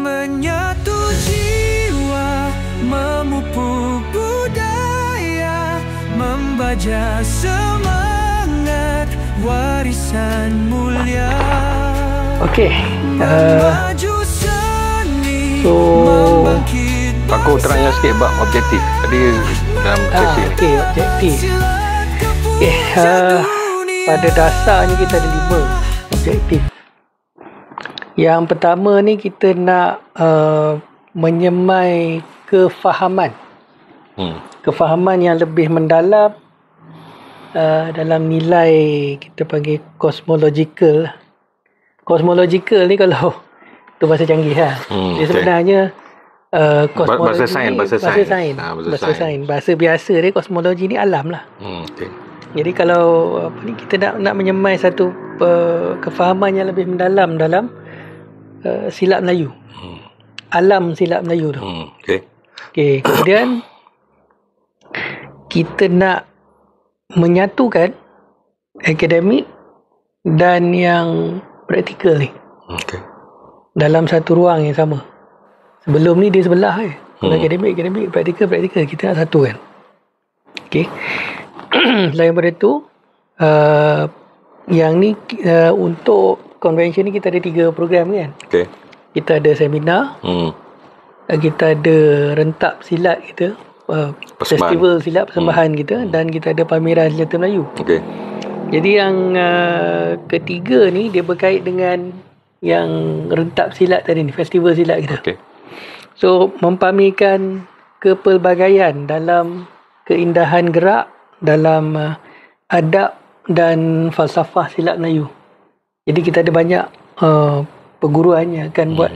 menyatu jiwa, memupuk budaya, membaja semangat warisan mulia. Okey, so aku terangkan sikit bab objektif tadi dalam sesi ni. Okey, objektif. Okey, pada dasarnya kita ada 5 objektif. Yang pertama ni kita nak menyemai kefahaman. Kefahaman yang lebih mendalam dalam nilai kita panggil cosmological. Cosmological ni kalau tu bahasa canggih lah. Dia sebenarnya bahasa sains. Bahasa biasa dia kosmologi ni alam lah. Jadi kalau kita nak menyemai satu kefahaman yang lebih mendalam dalam silap Melayu. Alam silap Melayu tu. Okey, kemudian kita nak menyatukan akademik dan yang praktikal ni. Dalam satu ruang yang sama. Sebelum ni dia sebelah akademik, praktikal, kita nak satukan. Okey. Selain daripada tu, yang ni untuk convention ni kita ada 3 program kan. Kita ada seminar, kita ada rentap silat kita, festival silat persembahan kita, dan kita ada pameran senjata Melayu. Jadi yang ketiga ni dia berkait dengan yang rentap silat tadi ni, festival silat kita. So mempamerkan kepelbagaian dalam keindahan gerak, dalam adab dan falsafah silat Melayu. Jadi kita ada banyak perguruan yang akan buat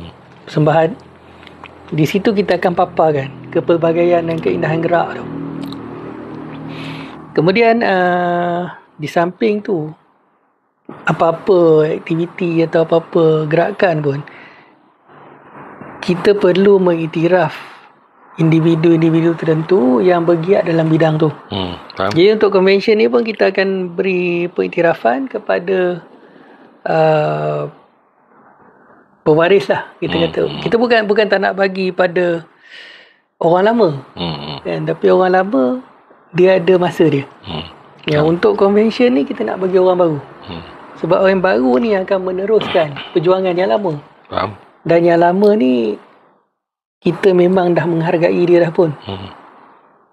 persembahan. Di situ kita akan paparkan kepelbagaian dan keindahan gerak tu. Kemudian di samping tu, apa-apa aktiviti atau apa-apa gerakan pun, kita perlu mengiktiraf individu-individu tertentu yang bergiat dalam bidang tu. Jadi untuk convention ni pun kita akan beri pengiktirafan kepada pewaris lah, kita kata. Kita bukan tak nak bagi pada orang lama kan, tapi orang lama dia ada masa dia. Yang untuk convention ni kita nak bagi orang baru. Sebab orang baru ni akan meneruskan perjuangan yang lama. Dan yang lama ni kita memang dah menghargai dia dah pun.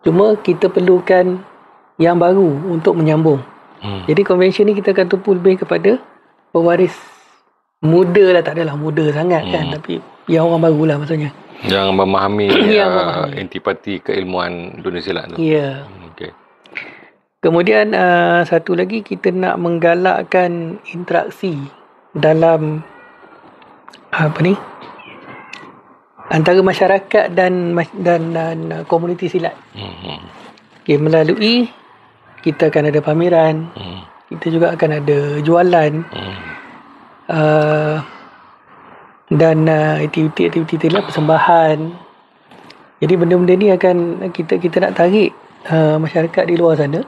Cuma kita perlukan yang baru untuk menyambung. Jadi convention ni kita akan tumpu lebih kepada pewaris muda lah, tak adalah muda sangat kan, tapi yang orang baru lah maksudnya. Yang memahami intipati keilmuan dunia silat tu. Ya. Kemudian satu lagi kita nak menggalakkan interaksi dalam antara masyarakat dan komuniti silat. Melalui kita akan ada pameran, kita juga akan ada jualan, dan aktiviti-aktiviti lain, persembahan. Jadi benda-benda ni akan kita nak tarik masyarakat di luar sana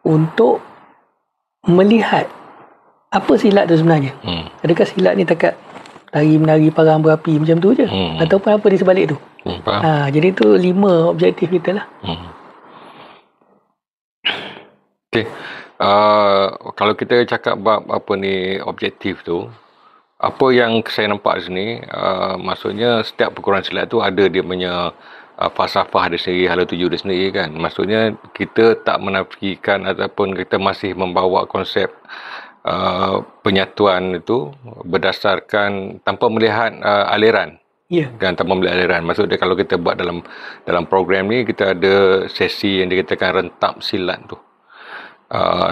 untuk melihat apa silat tu sebenarnya. Adakah silat ni takat menari parang berapi macam tu je, ataupun apa di sebalik tu. Jadi tu 5 objektif kita lah. Kalau kita cakap bab objektif tu, apa yang saya nampak di sini, maksudnya setiap perguruan silat tu ada dia punya falsafah dia sendiri, hala tuju dia sendiri kan. Maksudnya kita tak menafikan ataupun kita masih membawa konsep penyatuan itu berdasarkan tanpa melihat aliran. Kan, tanpa melihat aliran. Maksudnya kalau kita buat dalam program ni, kita ada sesi yang dikatakan rentap silat tu.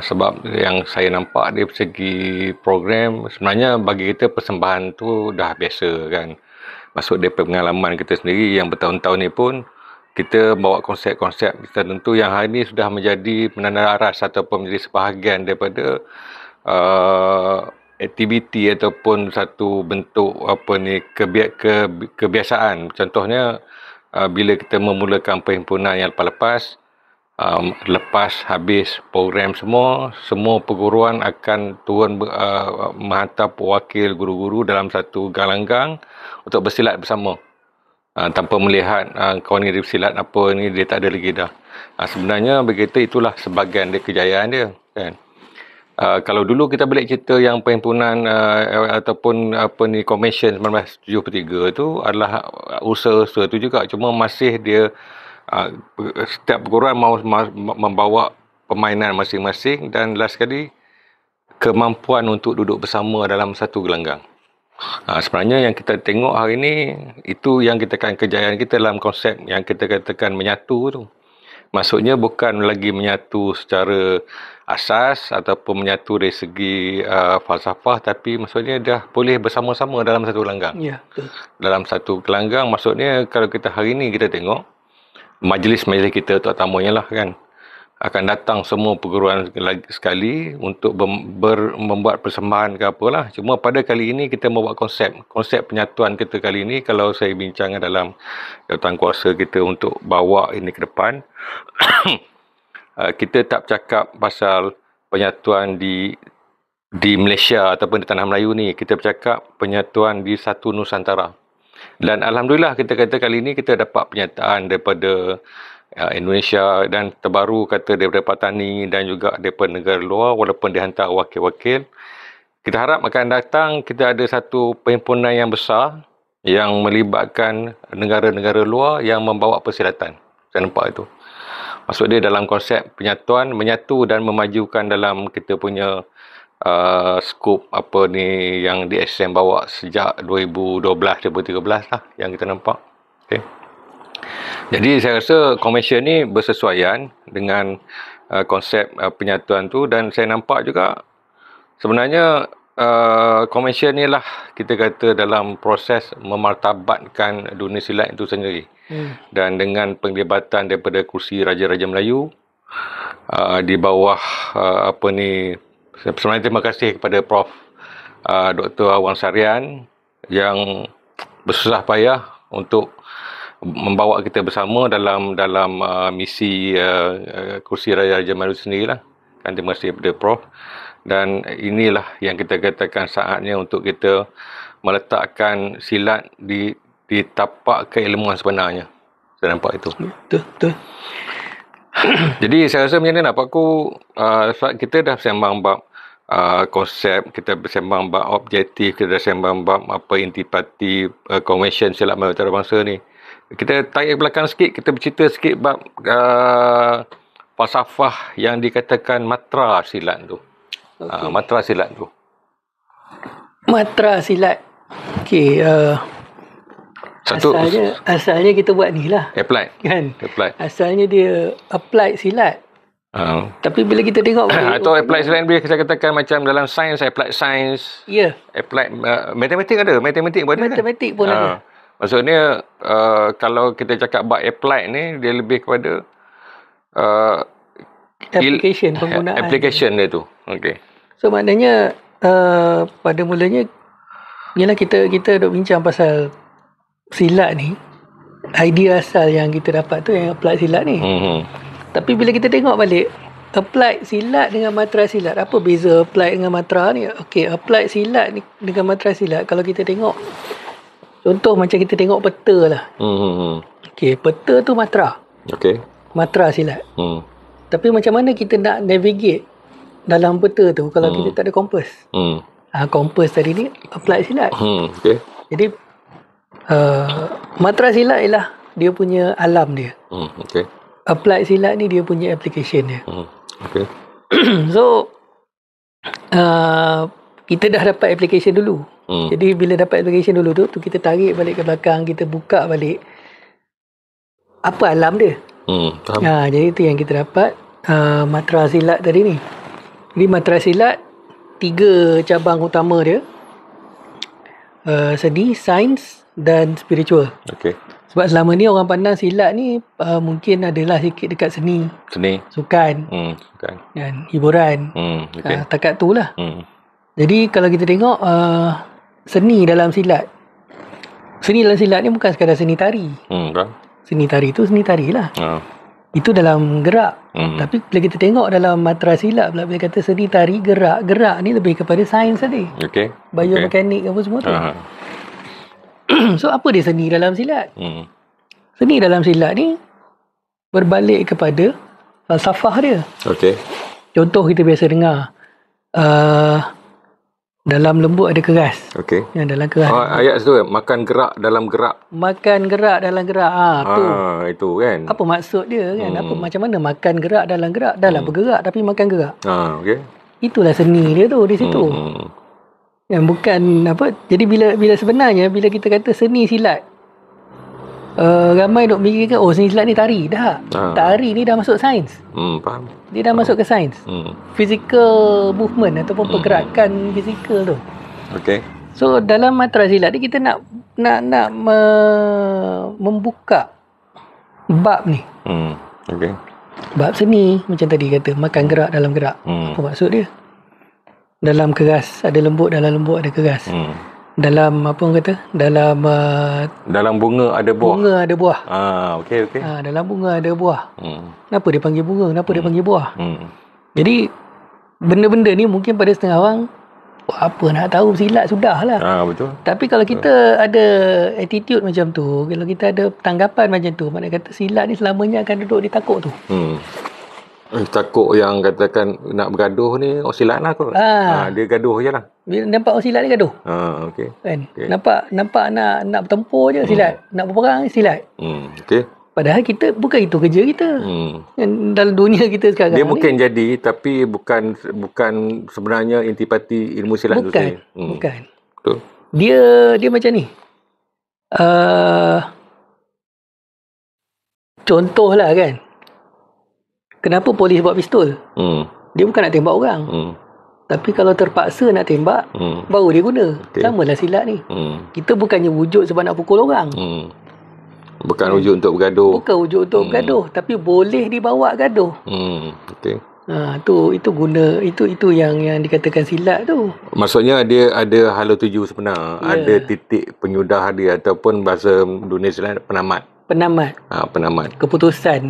Sebab yang saya nampak dari segi program, sebenarnya bagi kita persembahan tu dah biasa kan. Maksud dari pengalaman kita sendiri yang bertahun-tahun ni pun, kita bawa konsep-konsep tertentu yang hari ini sudah menjadi penanda aras ataupun menjadi sebahagian daripada aktiviti ataupun satu bentuk kebiasaan. Contohnya bila kita memulakan perhimpunan yang lepas-lepas, lepas habis program semua perguruan akan turun menghantar pewakil guru-guru dalam satu gelanggang untuk bersilat bersama. Tanpa melihat kawan ni bersilat apa ni, dia tak ada lagi dah. Sebenarnya begitu, itulah sebahagian dia kejayaan dia, kan. Kalau dulu kita balik cerita yang perhimpunan ataupun Convention 1973 tu adalah usaha-usaha tu juga, cuma masih dia setiap perguruan mahu membawa permainan masing-masing, dan last sekali kemampuan untuk duduk bersama dalam satu gelanggang. Sebenarnya yang kita tengok hari ni, itu yang kita katakan kejayaan kita dalam konsep yang kita katakan menyatu tu. Maksudnya bukan lagi menyatu secara asas ataupun menyatu dari segi falsafah, tapi maksudnya dah boleh bersama-sama dalam satu gelanggang. Ya, betul. Dalam satu gelanggang, maksudnya kalau kita hari ni kita tengok majlis-majlis kita terutamanya lah, kan, akan datang semua perguruan sekali untuk membuat persembahan ke apalah. Cuma pada kali ini kita membuat konsep penyatuan kita kali ini. Kalau saya bincang dalam jawatankuasa kita untuk bawa ini ke depan, kita tak bercakap pasal penyatuan di Malaysia ataupun di Tanah Melayu ni. Kita bercakap penyatuan di satu Nusantara. Dan Alhamdulillah kita kata kali ini kita dapat penyataan daripada Indonesia, dan terbaru kata daripada Patani dan juga daripada negara luar, walaupun dihantar wakil-wakil. Kita harap akan datang kita ada satu perhimpunan yang besar yang melibatkan negara-negara luar yang membawa persilatan. Saya nampak itu. Maksud dia dalam konsep penyatuan, menyatu dan memajukan dalam kita punya skop apa ni yang DSM bawa sejak 2012-2013 lah yang kita nampak. Okay. Jadi saya rasa Convention ni bersesuaian dengan konsep penyatuan tu, dan saya nampak juga sebenarnya Convention ni lah kita kata dalam proses memartabatkan dunia silat itu sendiri. Dan dengan penglibatan daripada kursi Raja-Raja Melayu di bawah sebenarnya terima kasih kepada Prof Dr. Awang Sarian yang bersusah payah untuk membawa kita bersama dalam misi kursi Raja-Raja Melayu sendirilah. Kan, terima kasih kepada Prof. Dan inilah yang kita katakan saatnya untuk kita meletakkan silat di tapak keilmuan sebenarnya. Saya nampak itu. Betul. Jadi saya rasa macam mana nak aku kita dah sembang bab konsep, kita bersembang bab objektif, kita dah sembang bab apa intipati Convention Silat Melayu Antarabangsa ni. Kita tarik belakang sikit, kita bercerita sikit bab falsafah yang dikatakan matra silat tu. Okay. Matra silat tu. Matra silat. Okey, asalnya kita buat ni lah. Applied. Kan? Applied. Asalnya dia applied silat. Tapi bila kita tengok atau applied silat bila kita katakan macam dalam sains, applied science. Ya. Yeah. Applied matematik ada, matematik pun ada. Matematik pun ada. Maksudnya kalau kita cakap bab applied ni, dia lebih kepada application, penggunaan. Application dia tu. Okey. So maknanya pada mulanya ialah kita duk bincang pasal silat ni. Idea asal yang kita dapat tu yang applied silat ni. Tapi bila kita tengok balik applied silat dengan matra silat, apa beza applied dengan matra ni? Okey, applied silat ni dengan matra silat, kalau kita tengok contoh macam kita tengok peta lah. Okey, peta tu matra. Okey. Matra silat. Tapi macam mana kita nak navigate dalam peta tu kalau kita tak ada kompas? Kompas tadi ni applied silat. Okey. Jadi matra silat ialah dia punya alam dia. Okey. Applied silat ni dia punya application dia. Okey. So kita dah dapat application dulu. Jadi bila dapat application dulu tu kita tarik balik ke belakang, kita buka balik apa alam dia. Jadi itu yang kita dapat matra silat tadi ni. Jadi matra silat 3 cabang utama dia, seni, sains dan spiritual. Okey. Sebab selama ni orang pandang silat ni mungkin adalah sikit dekat seni, sukan, dan hiburan. Takat tu lah. Jadi kalau kita tengok seni dalam silat ni bukan sekadar seni tari. Seni tari tu seni tari lah. Itu dalam gerak. Tapi bila kita tengok dalam matra silat pula, bila kata seni tari gerak ni lebih kepada sains tadi. Okey. Biomekanik apa semua tu. So apa dia seni dalam silat? Seni dalam silat ni berbalik kepada falsafah dia. Okey. Contoh kita biasa dengar, dalam lembut ada keras. Okey. Yang dalam keras. Ayat tu makan gerak dalam gerak. Makan gerak dalam gerak. Tu. Itu kan. Apa maksud dia kan? Apa macam mana makan gerak dalam gerak? Dah lah bergerak tapi makan gerak. Okey. Itulah seni dia tu di situ. Yang bukan apa. Jadi bila sebenarnya bila kita kata seni silat, ramai duk fikirkan seni silat ni tari. Dah. Tari ni dah masuk sains. Faham. Dia dah masuk ke sains. Physical movement ataupun pergerakan fizikal tu. Okey. So dalam matra silat ni kita nak membuka bab ni. Okey. Bab seni macam tadi kata makan gerak dalam gerak. Apa maksud dia? Dalam keras ada lembut, dalam lembut ada keras. Dalam apa orang kata? Dalam bunga ada buah. Bunga ada buah. Okey. Dalam bunga ada buah. Kenapa dia panggil bunga? Kenapa dia panggil buah? Jadi benda-benda ni mungkin pada setengah orang, apa nak tahu silat sudahlah. Betul. Tapi kalau kita ada attitude macam tu, kalau kita ada tanggapan macam tu, maknanya kata silat ni selamanya akan duduk di takuk tu. Takut yang katakan nak bergaduh ni, silat lah kot. Dia gaduh je lah. Bila nampak silat ni gaduh. Okey. Kan? Okay. Nampak nak bertempur je silat. Nak berperang silat. Okey. Padahal kita bukan itu kerja kita. Dalam dunia kita sekarang dia mungkin jadi, tapi bukan sebenarnya intipati ilmu silat tu sendiri. Bukan. Betul. Dia macam ni. Contohlah kan. Kenapa polis bawa pistol? Dia bukan nak tembak orang. Tapi kalau terpaksa nak tembak, baru dia guna. Samalah silat ni. Kita bukannya wujud sebab nak pukul orang. Bukan wujud untuk bergaduh. Bukan wujud untuk bergaduh, tapi boleh dibawa gaduh. Okey. Itu guna itu yang dikatakan silat tu. Maksudnya dia ada hala tuju sebenar, ada titik penyudah dia ataupun bahasa dunia silat penamat. Penamat. Keputusan.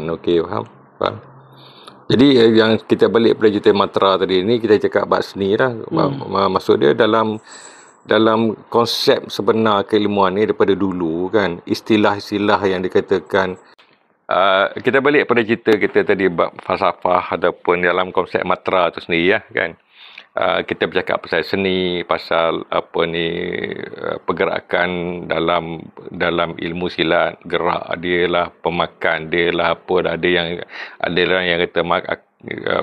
Okey, faham. Jadi yang kita balik pada juta matra tadi ni, kita cakap bab seni lah. Maksud dia dalam konsep sebenar keilmuan ni daripada dulu kan, istilah-istilah yang dikatakan, kita balik pada cerita kita tadi bab falsafah ataupun dalam konsep matra tu sendiri kan. Kita bercakap pasal seni, pasal pergerakan dalam ilmu silat, gerak dia lah, pemakan dia lah, ada orang yang kata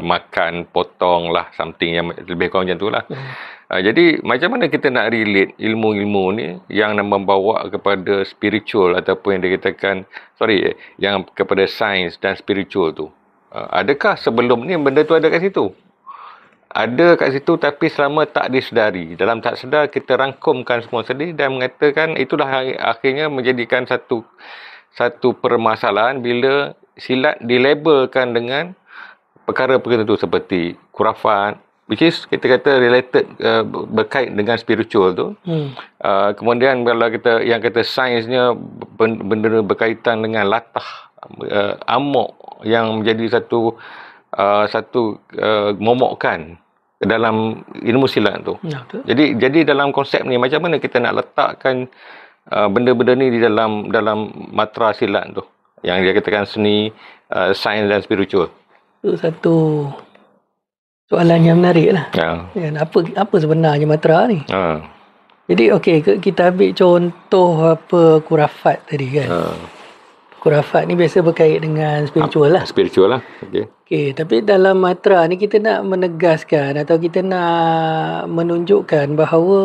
makan, potong lah, something yang lebih kurang macam tu lah. Jadi macam mana kita nak relate ilmu-ilmu ni yang membawa kepada spiritual ataupun yang dikatakan yang kepada sains dan spiritual tu. Adakah sebelum ni benda tu ada kat situ? Ada kat situ, tapi selama tak disedari. Dalam tak sedar kita rangkumkan semua sedih dan mengatakan itulah akhirnya menjadikan satu permasalahan bila silat dilabelkan dengan perkara-perkara itu seperti khurafat, which is kita kata related, berkait dengan spiritual tu. Kemudian kalau kita yang kata sainsnya benda berkaitan dengan latah, amok yang menjadi satu momokkan dalam ilmu silat tu. Jadi dalam konsep ni macam mana kita nak letakkan benda-benda ni di dalam matra silat tu yang dia katakan seni, sains dan spiritual. Itu satu soalan yang menarik lah. Apa sebenarnya matra ni? Jadi kita ambil contoh khurafat tadi kan. Khurafat ni biasa berkait dengan spiritual lah. Spiritual lah. Okey, tapi dalam matra ni kita nak menegaskan atau kita nak menunjukkan bahawa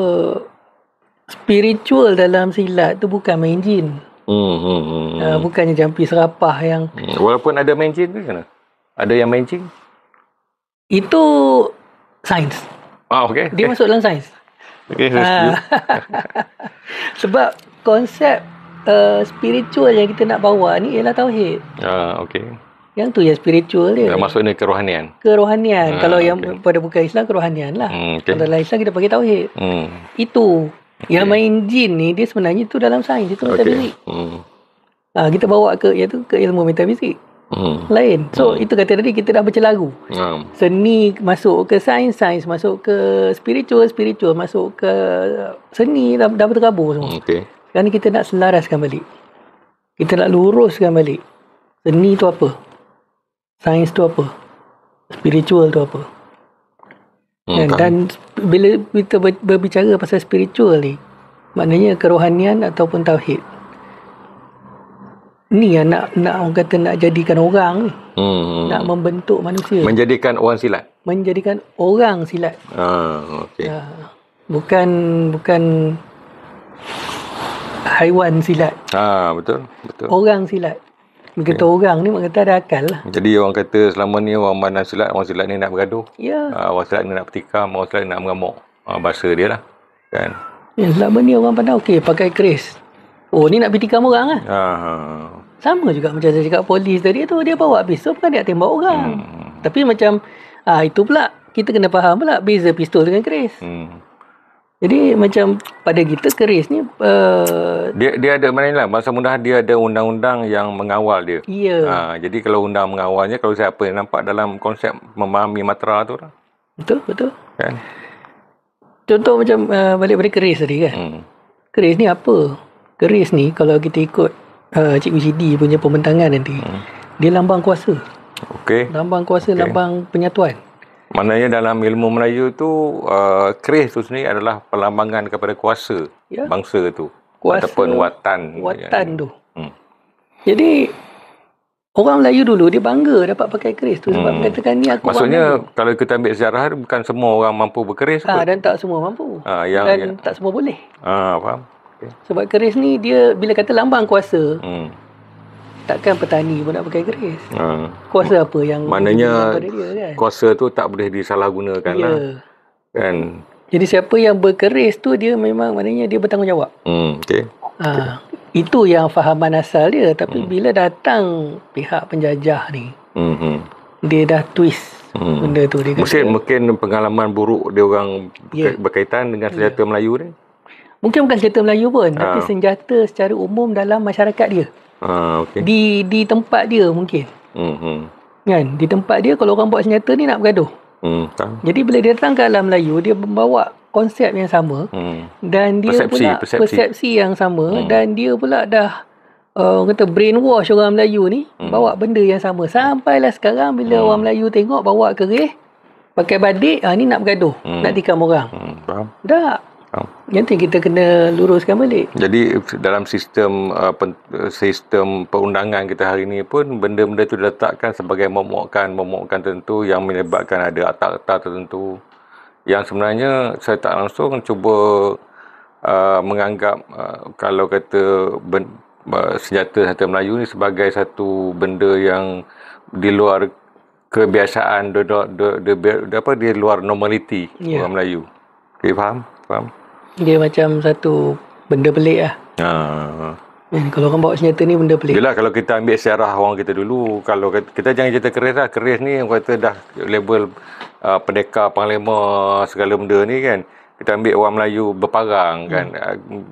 spiritual dalam silat tu bukan main jin. Bukannya jampi serapah yang... Walaupun ada main jin tu kan? Ada yang main jin? Itu sains. Okey. Dia masuk dalam sains. Okey, sebab konsep spiritual yang kita nak bawa ni ialah tauhid. Okey. Yang tu yang spiritual dia. Maksudnya kerohanian. Kalau yang pada bukan Islam, kerohanian lah. Kalau dalam Islam kita pakai tauhid. Itu. Yang main jin ni dia sebenarnya tu dalam sains, itu metafisik. Kita bawa ke ilmu metafisik. Lain. So itu kata tadi kita dah bercelaru. Seni masuk ke sains, sains masuk ke spiritual, spiritual masuk ke seni, dah berterabur semua. Sekarang ni kita nak selaraskan balik. Kita nak luruskan balik. Seni tu apa? Sains tu apa? Spiritual tu apa? Dan bila kita berbicara pasal spiritual ni, maknanya kerohanian ataupun tauhid. Ni yang nak orang kata nak jadikan orang ni. Nak membentuk manusia. Menjadikan orang silat. Menjadikan orang silat. Bukan haiwan silat. Betul. Orang silat. Dia kata orang ni mak kata ada akal lah. Jadi orang kata selama ni orang pandang silat, orang silat ni nak bergaduh. Ya. Orang silat ni nak bertikam, orang silat ni nak mengamuk. Bahasa dia lah. Kan? Ya, selama ni orang pandang okey pakai keris. Oh, ni nak bertikam orang lah. Sama juga macam saya cakap polis tadi tu, dia bawa pistol bukan dia tembak orang. Tapi macam itu pula kita kena faham pula beza pistol dengan keris. Jadi macam pada kita keris ni dia ada maknanya lah, bahasa mudah dia ada undang-undang yang mengawal dia. Ya. Jadi kalau undang mengawalnya, kalau siapa yang nampak dalam konsep memahami matra tu lah. Betul. Kan? Contoh macam balik pada keris tadi kan. Keris ni apa? Keris ni kalau kita ikut Cikgu Sidi punya pembentangan nanti, dia lambang kuasa. Lambang kuasa, lambang penyatuan. Maknanya dalam ilmu Melayu tu keris tu sendiri adalah perlambangan kepada kuasa bangsa tu. Kuasa, ataupun watan tu. Jadi orang Melayu dulu dia bangga dapat pakai keris tu sebab mengatakan ni aku. Maksudnya kalau kita ambil sejarah, bukan semua orang mampu berkeris. Dan tak semua mampu. Tak semua boleh. Faham. Sebab keris ni dia bila kata lambang kuasa, takkan petani pun nak pakai keris. Kuasa apa yang maknanya dia, kan? Kuasa tu tak boleh disalahgunakan lah. Kan? Jadi siapa yang berkeris tu dia memang maknanya dia bertanggungjawab. Itu yang fahaman asal dia. Tapi bila datang pihak penjajah ni, dia dah twist benda tu. Dia mungkin pengalaman buruk dia orang berkaitan dengan senjata Melayu ni. Mungkin bukan senjata Melayu pun, tapi senjata secara umum dalam masyarakat dia. Di tempat dia mungkin. Kan? Di tempat dia kalau orang buat senjata ni nak bergaduh. Jadi bila dia datang ke alam Melayu, dia membawa konsep yang sama dan dia persepsi yang sama dan dia pula dah kata brainwash orang Melayu ni bawa benda yang sama. Sampailah sekarang bila orang Melayu tengok bawa keris pakai badik, ni nak bergaduh, nak tikam orang. Tak. Nanti kita kena luruskan balik. Jadi dalam sistem perundangan kita hari ini pun benda-benda itu diletakkan sebagai momokkan tertentu yang menyebabkan ada akta-akta tertentu yang sebenarnya saya tak langsung cuba menganggap kalau kata senjata Melayu ni sebagai satu benda yang di luar kebiasaan, di luar normaliti orang Melayu. Okay, faham? Dia macam satu benda pelik lah. Kalau orang bawa senjata ni benda pelik. Yelah, kalau kita ambil sejarah orang kita dulu, kalau kita jangan cerita keris lah. Keris ni orang kata dah label pendekar, panglima, segala benda ni kan. Kita ambil orang Melayu berparang kan.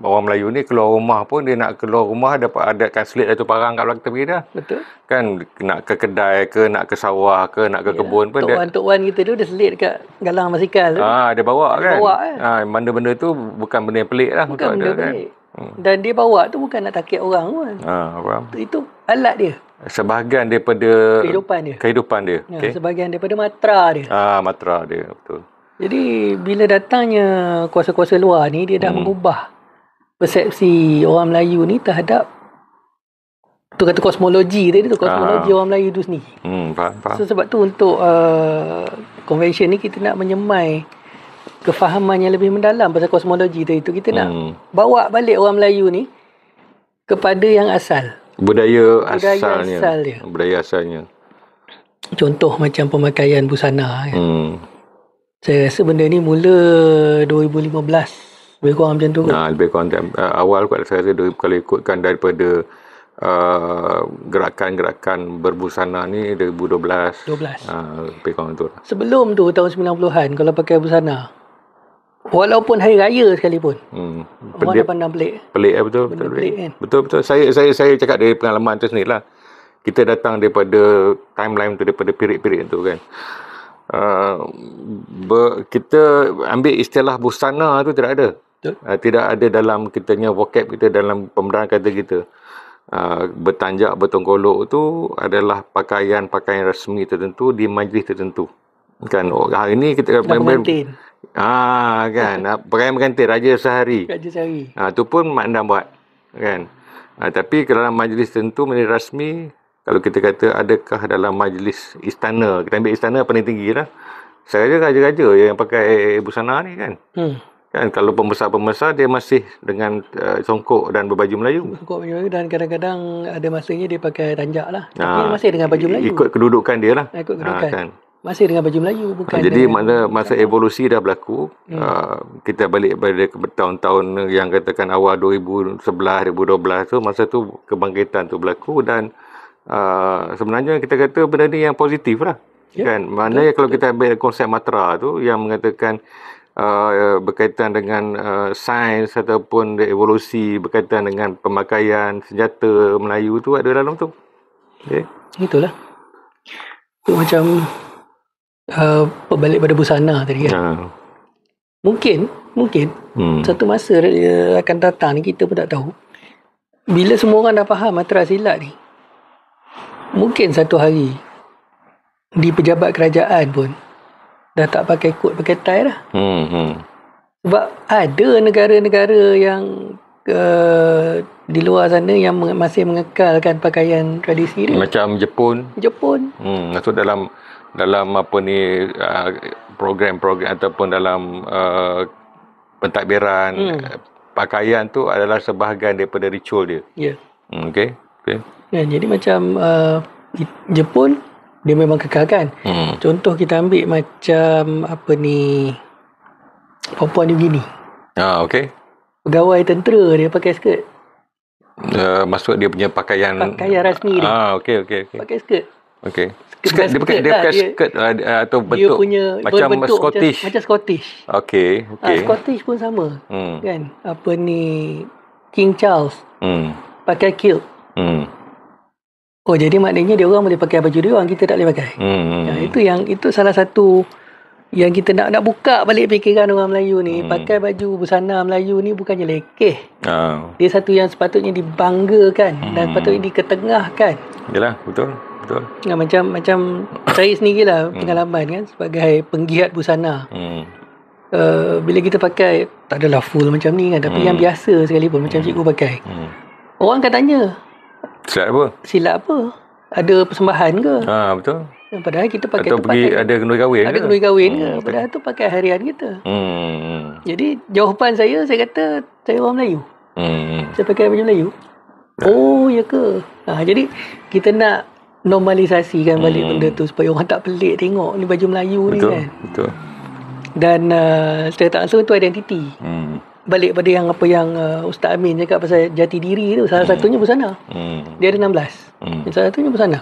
Orang Melayu ni keluar rumah pun, dia nak keluar rumah ada kan selit satu parang kat belakang tepi dah. Betul. Kan nak ke kedai ke, nak ke sawah ke, nak ke kebun pun. Tok Wan kita tu dia selit kat galang basikal tu. Dia bawa kan. Benda-benda tu bukan benda yang pelik lah. Bukan benda pelik. Dan dia bawa tu bukan nak takik orang pun. Itu alat dia. Sebahagian daripada kehidupan dia. Sebahagian daripada matra dia. Matra dia, betul. Jadi bila datangnya kuasa-kuasa luar ni, dia dah mengubah persepsi orang Melayu ni terhadap tu kata kosmologi tadi tu, kosmologi orang Melayu tu sendiri. Faham. So sebab tu untuk convention ni kita nak menyemai kefahaman yang lebih mendalam pasal kosmologi tadi tu. Kita nak bawa balik orang Melayu ni kepada yang asal. Budaya asalnya. Contoh macam pemakaian busana kan. Saya rasa benda ni mula 2015. Lebih kurang macam tu. Lebih kurang awal kot saya rasa kalau ikutkan daripada gerakan-gerakan berbusana ni 2012. Lebih kurang tu. Sebelum tu tahun 90-an kalau pakai busana, walaupun hari raya sekalipun, orang dah pandang pelik. Pelik betul. Pelik kan? Betul. Saya cakap dari pengalaman tu sendirilah. kita datang daripada timeline tu, daripada period-period tu kan. Kita ambil istilah busana tu tidak ada. Tidak ada dalam kitanya vocab kita, dalam pembenaran kata kita. Bertanjak, bertongkolok tu adalah pakaian-pakaian rasmi tertentu di majlis tertentu. Kan hari ni kita pengantin. Kan pakaian pengantin raja sehari. Tu pun mak andam buat kan. Tapi kalau dalam majlis tertentu, majlis rasmi, kalau kita kata adakah dalam majlis istana, kita ambil istana paling tinggi lah, saya rasa raja-raja yang pakai busana ni kan. Kan kalau pembesar-pembesar dia masih dengan songkok dan berbaju Melayu. Songkok baju Melayu, dan kadang-kadang ada masanya dia pakai tanjak lah. Tapi masih dengan baju Melayu. Ikut kedudukan dia lah. Ikut kedudukan. Kan. Masih dengan baju Melayu, bukan. Jadi masa evolusi dah berlaku, kita balik pada tahun-tahun yang katakan awal 2011, 2012 tu, masa tu kebangkitan tu berlaku, dan sebenarnya kita kata benda ni yang positif lah. Kan? Maknanya kalau kita ambil konsep Matra tu yang mengatakan berkaitan dengan sains ataupun evolusi berkaitan dengan pemakaian senjata Melayu tu ada dalam tu. Itulah. Itu macam berbalik pada busana tadi kan. Mungkin satu masa akan datang ni, kita pun tak tahu. Bila semua orang dah faham Matra silat ni, mungkin satu hari di pejabat kerajaan pun dah tak pakai kot, pakai tie dah. Sebab ada negara-negara yang di luar sana yang masih mengekalkan pakaian tradisi dia. Macam Jepun. Maksud dalam apa ni, program-program ataupun dalam pentadbiran, pakaian tu adalah sebahagian daripada ritual dia. Okay. Jadi macam Jepun, dia memang kekalkan. Contoh kita ambil macam apa ni, Papua New Guinea. Okay. Pegawai tentera dia pakai skirt. Maksud dia punya pakaian rasmi dia. Okay. Pakai skirt. Okay. Skirt, dia pakai skirt atau bentuk macam Scottish. Macam Scottish. Okay. Scottish pun sama. Kan? Apa ni, King Charles pakai kilt. Jadi maknanya dia orang boleh pakai baju dia orang, kita tak boleh pakai. Itu salah satu yang kita nak buka balik fikiran orang Melayu ni. Pakai baju busana Melayu ni bukannya lekeh. Dia satu yang sepatutnya dibanggakan dan sepatutnya diketengahkan. Yalah, betul. Macam saya sendirilah pengalaman kan sebagai penggiat busana. Bila kita pakai, tak adalah full macam ni kan, tapi yang biasa sekalipun macam cikgu pakai, orang akan tanya, Silat apa? Ada persembahan ke? Betul. Padahal kita pakai atau tu pergi ada kenduri kahwin. Ada kenduri kahwin ke? Padahal tu pakai harian kita. Jadi jawapan saya kata saya orang Melayu. Saya pakai baju Melayu. Oh, ya ke? Jadi kita nak normalisasikan balik benda tu supaya orang tak pelik tengok ni baju Melayu ni kan. Betul. Dan secara tak langsung tu identiti. Balik pada yang Ustaz Amin cakap pasal jati diri tu, salah satunya busana. Dia ada 16. Salah satunya busana.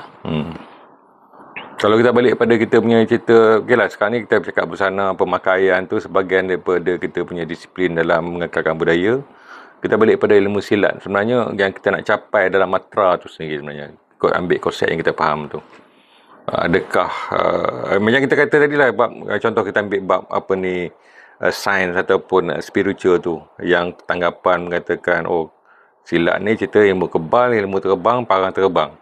Kalau kita balik pada kita punya cerita, okeylah sekarang ni kita bercakap busana, pemakaian tu sebahagian daripada kita punya disiplin dalam mengekalkan budaya. Kita balik pada ilmu silat. Sebenarnya yang kita nak capai dalam Matra tu sendiri sebenarnya, ambil konsep yang kita faham tu. Adakah macam kita kata tadi lah, contoh kita ambil bab apa ni, sains ataupun spiritual tu, yang tanggapan mengatakan silat ni cerita ilmu kebal, ilmu terbang, parang terbang.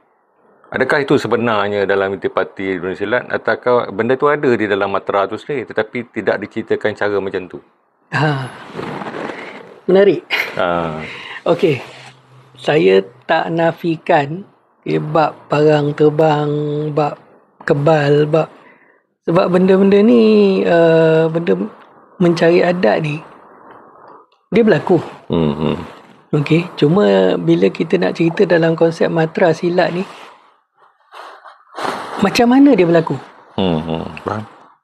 Adakah itu sebenarnya dalam intipati dunia silat, ataukah benda tu ada di dalam Matra tu sendiri tetapi tidak diceritakan cara macam tu? Menarik. Okey, saya tak nafikan bab parang terbang, bab kebal, sebab benda-benda ni, benda mencari adat ni, dia berlaku. Okey, cuma bila kita nak cerita dalam konsep Matra silat ni, macam mana dia berlaku?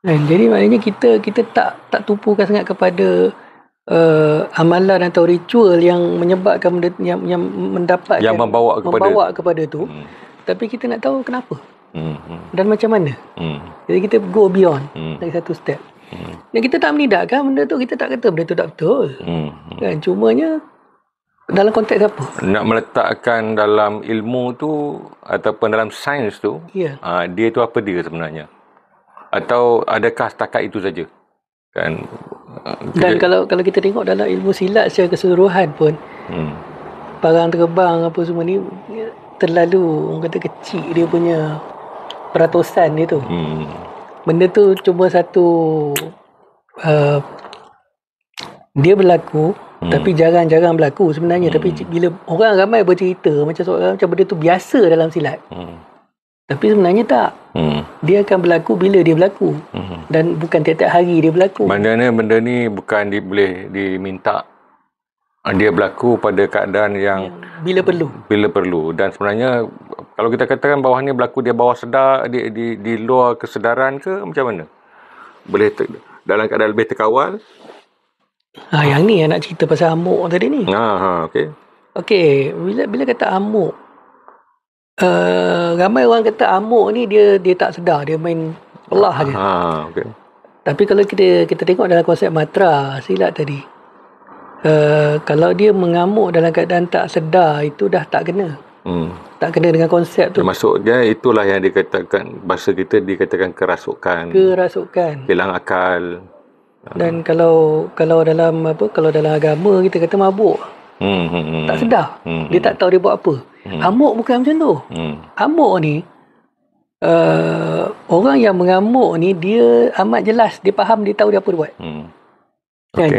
Jadi maknanya kita tak tumpukan sangat kepada amalan atau ritual yang menyebabkan benda, yang mendapatkan, yang membawa kepada tu. Tapi kita nak tahu kenapa dan macam mana. Jadi kita go beyond lagi satu step. Dan kita tak menidakkan benda tu, kita tak kata benda tu tak betul. Kan, cumanya Dalam konteks apa? Nak meletakkan dalam ilmu tu ataupun dalam sains tu, dia tu apa dia sebenarnya? Atau adakah setakat itu saja? Kan? Dan kalau kita tengok dalam ilmu silat secara keseluruhan pun, parang terbang apa semua ni terlalu orang kata kecil dia punya peratusan dia tu. Benda tu cuma satu dia berlaku, tapi jarang-jarang berlaku sebenarnya. Tapi bila orang ramai bercerita macam seorang macam benda tu biasa dalam silat, tapi sebenarnya tak. Dia akan berlaku bila dia berlaku, dan bukan tiap-tiap hari dia berlaku. Maknanya benda ni bukan boleh diminta, dia berlaku pada keadaan yang bila perlu. Dan sebenarnya kalau kita katakan bawah ni berlaku dia bawah sedar, di luar kesedaran ke macam mana? Boleh dalam keadaan lebih terkawal. Yang ni yang nak cerita pasal amuk tadi ni. Okey, bila kata amuk, ramai orang kata amuk ni dia tak sedar, dia main pelah aja. Tapi kalau kita tengok dalam konsep mantra silat tadi, kalau dia mengamuk dalam keadaan tak sedar, itu dah tak kena. Tak kena dengan konsep tu. Maksudnya itulah yang dikatakan, bahasa kita dikatakan kerasukan. Hilang akal. Dan kalau dalam agama kita kata mabuk. Tak sedar. Dia tak tahu dia buat apa. Amuk bukan macam tu. Amuk ni, orang yang mengamuk ni dia amat jelas, dia faham, dia tahu dia apa dia buat.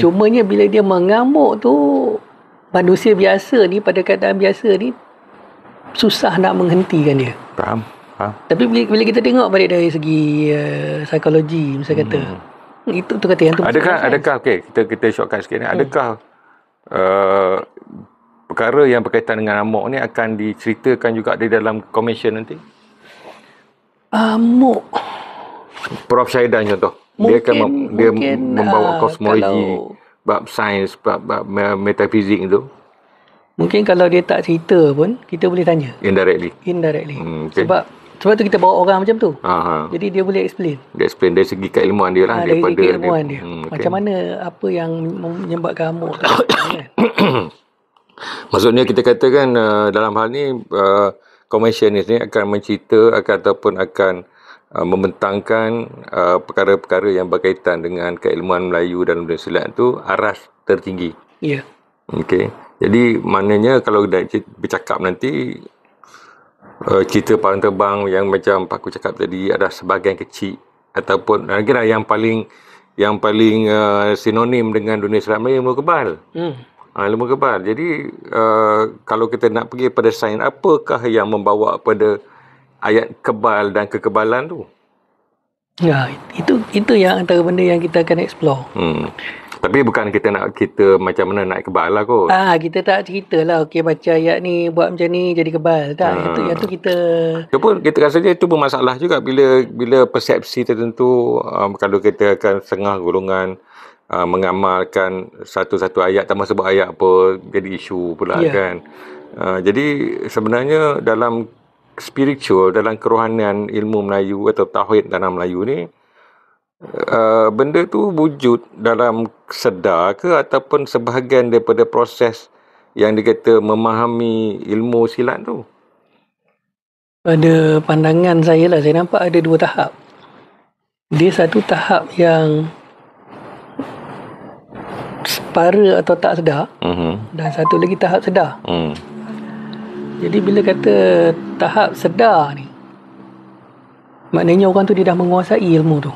Cumanya bila dia mengamuk tu, manusia biasa ni pada keadaan biasa ni susah nak menghentikan dia. Faham. Tapi bila kita tengok balik dari segi psikologi, misalnya kata itu tu kata yang tu. Adakah kita shortcut sikit ni. Adakah perkara yang berkaitan dengan amuk ni akan diceritakan juga di dalam komisen nanti? Amuk, Prof Syahidan contoh, dia membawa kosmologi, bab sains, bab metafizik itu. Mungkin kalau dia tak cerita pun kita boleh tanya indirectly. Sebab tu kita bawa orang macam tu. Jadi dia boleh explain. Dari segi keilmuan dia lah. Dari segi keilmuan dia. Macam mana, apa yang menyebabkan amuk tu. Maksudnya kita katakan dalam hal ni komisionis ni akan mencerita ataupun akan membentangkan perkara-perkara yang berkaitan dengan keilmuan Melayu dan dunia silat tu aras tertinggi. Ya. Jadi maknanya kalau dah bercakap nanti, cerita palang terbang yang macam Pak Ku cakap tadi ada sebahagian kecil ataupun kira yang paling sinonim dengan dunia silat Melayu, ilmu kebal. Ilmu kebal. Jadi kalau kita nak pergi pada sains, apakah yang membawa pada ayat kebal dan kekebalan tu? Ya, itu yang antara benda yang kita akan explore. Tapi bukan kita macam mana nak kebal lah kot. Kita tak cerita lah, okey baca ayat ni, buat macam ni jadi kebal. Tak, yang tu kita... Itu pun kita rasa itu pun masalah juga bila persepsi tertentu, kalau kita akan setengah golongan mengamalkan satu-satu ayat, tak maksud sebut ayat apa, jadi isu pula kan. Jadi sebenarnya dalam spiritual, dalam kerohanian ilmu Melayu atau tauhid dalam Melayu ni, benda tu wujud dalam sedar ke ataupun sebahagian daripada proses yang dikata memahami ilmu silat tu? Pada pandangan saya lah, saya nampak ada dua tahap. Dia satu tahap yang separa atau tak sedar, dan satu lagi tahap sedar. Jadi bila kata tahap sedar ni, maknanya orang tu dia dah menguasai ilmu tu.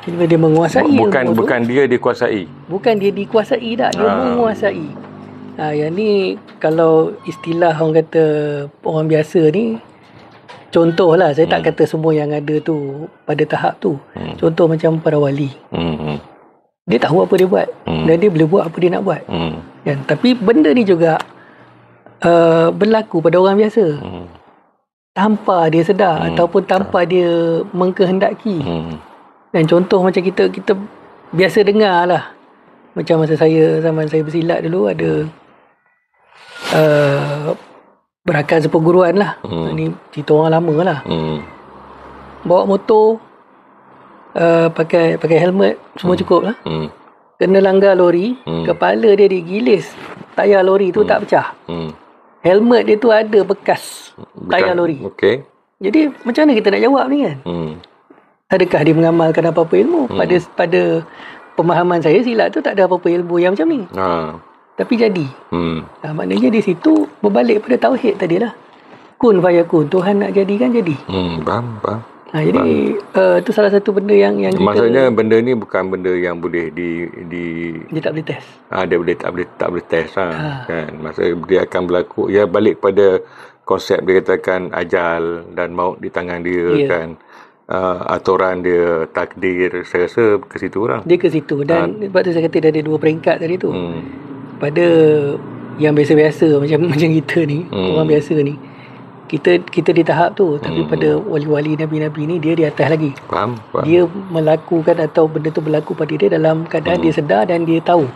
Bila dia menguasai ilmu tu, bukan dia dikuasai. Bukan dia dikuasai tak, dia menguasai. Yang ni kalau istilah orang kata orang biasa ni, contohlah, saya tak kata semua yang ada tu pada tahap tu. Contoh macam para wali. Dia tahu apa dia buat, dan dia boleh buat apa dia nak buat. Kan? Tapi benda ni juga berlaku pada orang biasa. Tanpa dia sedar ataupun tanpa dia mengkehendaki. Dan contoh macam kita biasa dengar lah, macam masa zaman saya bersilat dulu, ada berakan seperguruan lah. Ni cerita orang lama lah. Bawa motor, pakai helmet, semua cukup lah. Kena langgar lori, kepala dia digilis tayar lori tu tak pecah. Helmet dia tu ada bekas tayar lori. Okey. Jadi macam mana kita nak jawab ni kan? Adakah dia mengamalkan apa-apa ilmu? Pada pemahaman saya, silat tu tak ada apa-apa ilmu yang macam ni. Tapi jadi. Maknanya di situ berbalik pada tauhid tadilah. Kun fayakun, Tuhan nak jadikan jadi. Faham. Jadi itu salah satu benda yang kita, maksudnya benda ni bukan benda yang boleh dia tak boleh test. Dia tak boleh test kan. Maksudnya dia akan berlaku, ya balik pada konsep dia katakan ajal dan maut di tangan dia kan. Aturan dia, takdir, saya rasa ke situ orang. Dia ke situ dan sebab tu saya kata dia ada dua peringkat tadi tu. Pada yang biasa-biasa macam kita ni, orang biasa ni, kita di tahap tu, tapi pada wali-wali nabi-nabi ni dia di atas lagi. Faham. Dia melakukan atau benda tu berlaku pada dia dalam keadaan dia sedar dan dia tahu.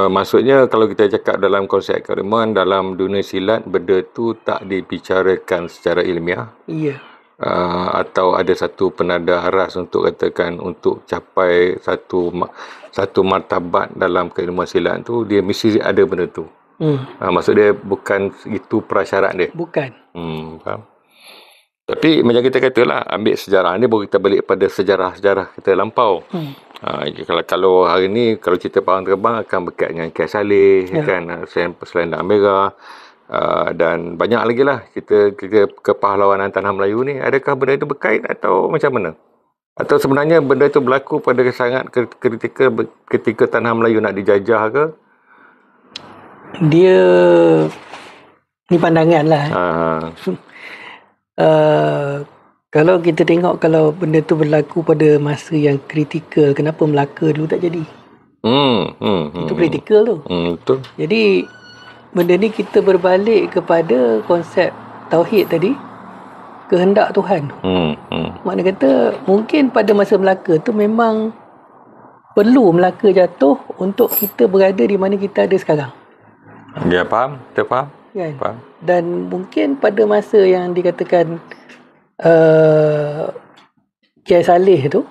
Maksudnya kalau kita cakap dalam konsep keilmuan, dalam dunia silat, benda tu tak dibicarakan secara ilmiah. Ya. Atau ada satu penada aras untuk katakan untuk capai satu martabat dalam keilmuan silat tu, dia mesti ada benda tu. Maksud dia bukan itu prasyarat dia. Bukan. Faham. Tapi macam kita katalah, ambil sejarah ni baru kita balik pada sejarah-sejarah kita lampau. Kalau hari ni kalau cerita Pawang Terbang akan berkait dengan Kiai Saleh, kan, Selendang Merah, dan banyak lagi lah kita kepahlawanan tanah Melayu ni. Adakah benda itu berkait atau macam mana? Atau sebenarnya benda itu berlaku pada sangat ketika tanah Melayu nak dijajah ke? Dia ni pandangan lah. Kalau kita tengok, kalau benda tu berlaku pada masa yang kritikal, kenapa Melaka dulu tak jadi? Itu kritikal tu. Betul. Jadi benda ni kita berbalik kepada konsep tauhid tadi, kehendak Tuhan. Makna kata mungkin pada masa Melaka tu memang perlu Melaka jatuh untuk kita berada di mana kita ada sekarang. Ya, faham. Kita faham. Kan? Faham. Dan mungkin pada masa yang dikatakan Kiai Saleh tu,